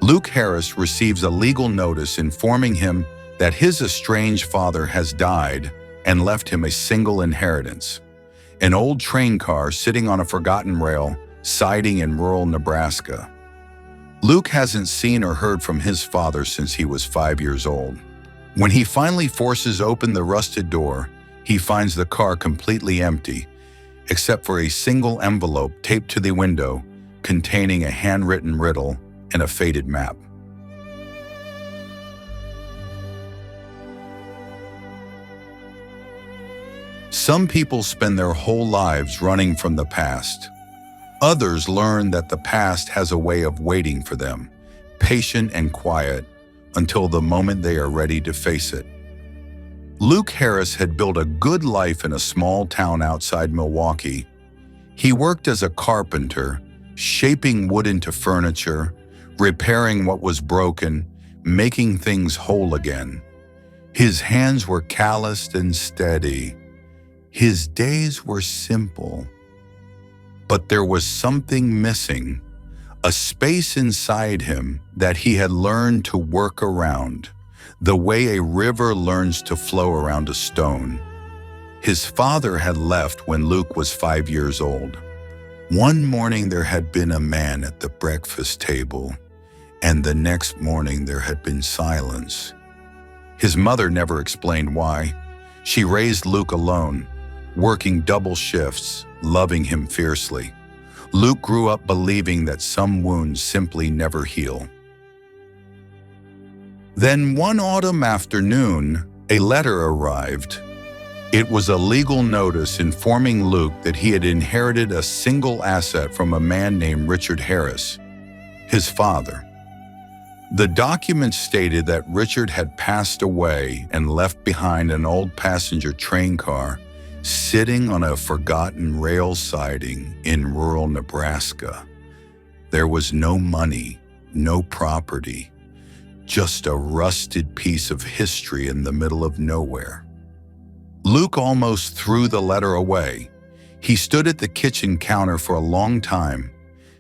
Luke Harris receives a legal notice informing him that his estranged father has died and left him a single inheritance: an old train car sitting on a forgotten rail, siding in rural Nebraska. Luke hasn't seen or heard from his father since he was 5 years old. When he finally forces open the rusted door, he finds the car completely empty, except for a single envelope taped to the window containing a handwritten riddle and a faded map. Some people spend their whole lives running from the past. Others learn that the past has a way of waiting for them, patient and quiet, until the moment they are ready to face it. Luke Harris had built a good life in a small town outside Milwaukee. He worked as a carpenter, shaping wood into furniture, repairing what was broken, making things whole again. His hands were calloused and steady. His days were simple. But there was something missing, a space inside him that he had learned to work around, the way a river learns to flow around a stone. His father had left when Luke was 5 years old. One morning there had been a man at the breakfast table, and the next morning there had been silence. His mother never explained why. She raised Luke alone, working double shifts, loving him fiercely. Luke grew up believing that some wounds simply never heal. Then one autumn afternoon, a letter arrived. It was a legal notice informing Luke that he had inherited a single asset from a man named Richard Harris, his father. The document stated that Richard had passed away and left behind an old passenger train car sitting on a forgotten rail siding in rural Nebraska. There was no money, no property, just a rusted piece of history in the middle of nowhere. Luke almost threw the letter away. He stood at the kitchen counter for a long time,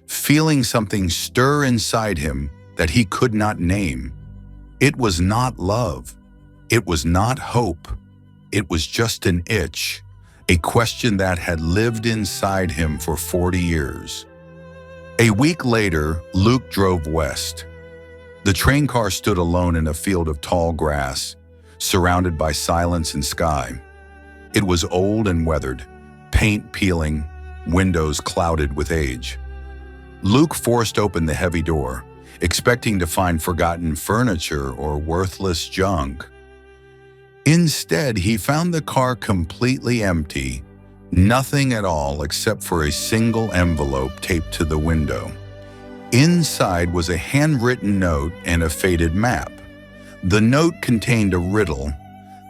feeling something stir inside him that he could not name. It was not love. It was not hope. It was just an itch, a question that had lived inside him for 40 years. A week later, Luke drove west. The train car stood alone in a field of tall grass, surrounded by silence and sky. It was old and weathered, paint peeling, windows clouded with age. Luke forced open the heavy door, expecting to find forgotten furniture or worthless junk. Instead, he found the car completely empty, nothing at all except for a single envelope taped to the window. Inside was a handwritten note and a faded map. The note contained a riddle,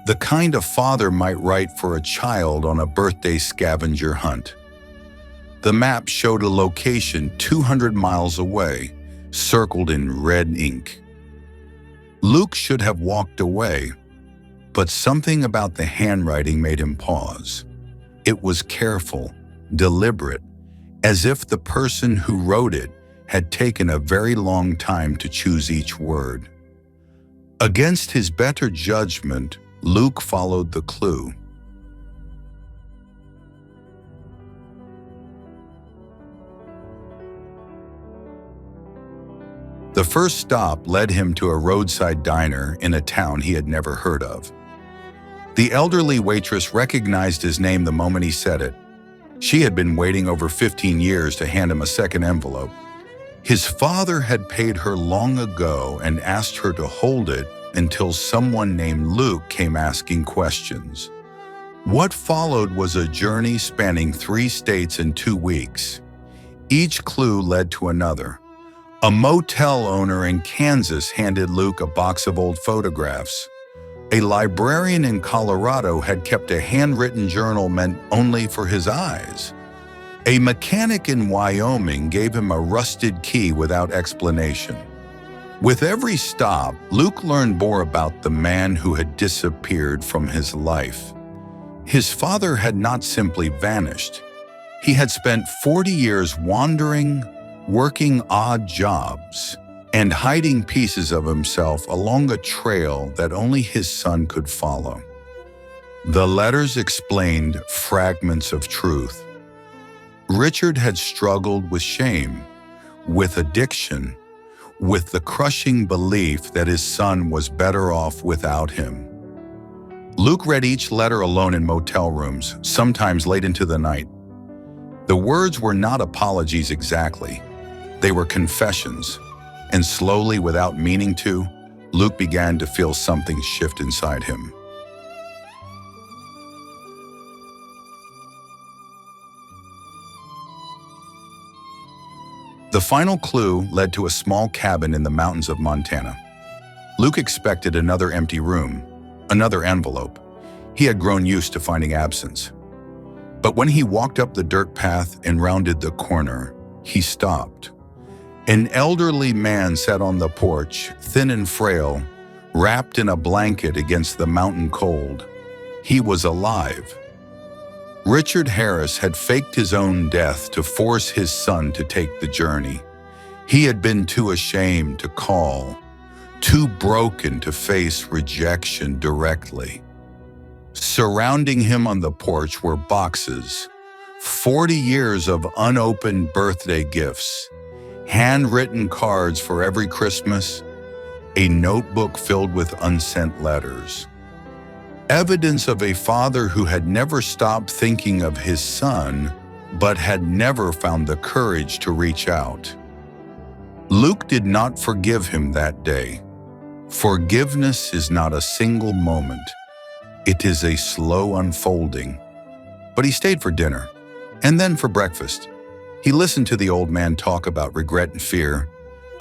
the kind a father might write for a child on a birthday scavenger hunt. The map showed a location 200 miles away, circled in red ink. Luke should have walked away, but something about the handwriting made him pause. It was careful, deliberate, as if the person who wrote it had taken a very long time to choose each word. Against his better judgment, Luke followed the clue. The first stop led him to a roadside diner in a town he had never heard of. The elderly waitress recognized his name the moment he said it. She had been waiting over 15 years to hand him a second envelope. His father had paid her long ago and asked her to hold it until someone named Luke came asking questions. What followed was a journey spanning 3 states in 2 weeks. Each clue led to another. A motel owner in Kansas handed Luke a box of old photographs. A librarian in Colorado had kept a handwritten journal meant only for his eyes. A mechanic in Wyoming gave him a rusted key without explanation. With every stop, Luke learned more about the man who had disappeared from his life. His father had not simply vanished. He had spent 40 years wandering, working odd jobs, and hiding pieces of himself along a trail that only his son could follow. The letters explained fragments of truth. Richard had struggled with shame, with addiction, with the crushing belief that his son was better off without him. Luke read each letter alone in motel rooms, sometimes late into the night. The words were not apologies exactly. They were confessions, and slowly, without meaning to, Luke began to feel something shift inside him. The final clue led to a small cabin in the mountains of Montana. Luke expected another empty room, another envelope. He had grown used to finding absence. But when he walked up the dirt path and rounded the corner, he stopped. An elderly man sat on the porch, thin and frail, wrapped in a blanket against the mountain cold. He was alive. Richard Harris had faked his own death to force his son to take the journey. He had been too ashamed to call, too broken to face rejection directly. Surrounding him on the porch were boxes, 40 years of unopened birthday gifts, handwritten cards for every Christmas, a notebook filled with unsent letters. Evidence of a father who had never stopped thinking of his son, but had never found the courage to reach out. Luke did not forgive him that day. Forgiveness is not a single moment. It is a slow unfolding. But he stayed for dinner, and then for breakfast. He listened to the old man talk about regret and fear,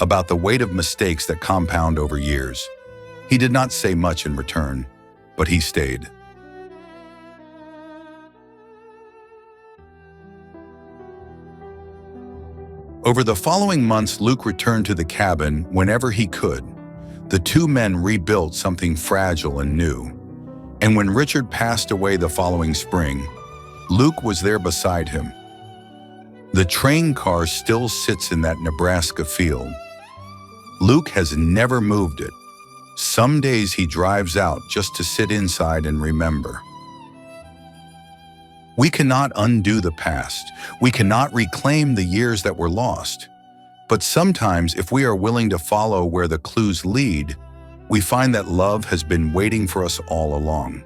about the weight of mistakes that compound over years. He did not say much in return, but he stayed. Over the following months, Luke returned to the cabin whenever he could. The two men rebuilt something fragile and new. And when Richard passed away the following spring, Luke was there beside him. The train car still sits in that Nebraska field. Luke has never moved it. Some days he drives out just to sit inside and remember. We cannot undo the past. We cannot reclaim the years that were lost. But sometimes, if we are willing to follow where the clues lead, we find that love has been waiting for us all along.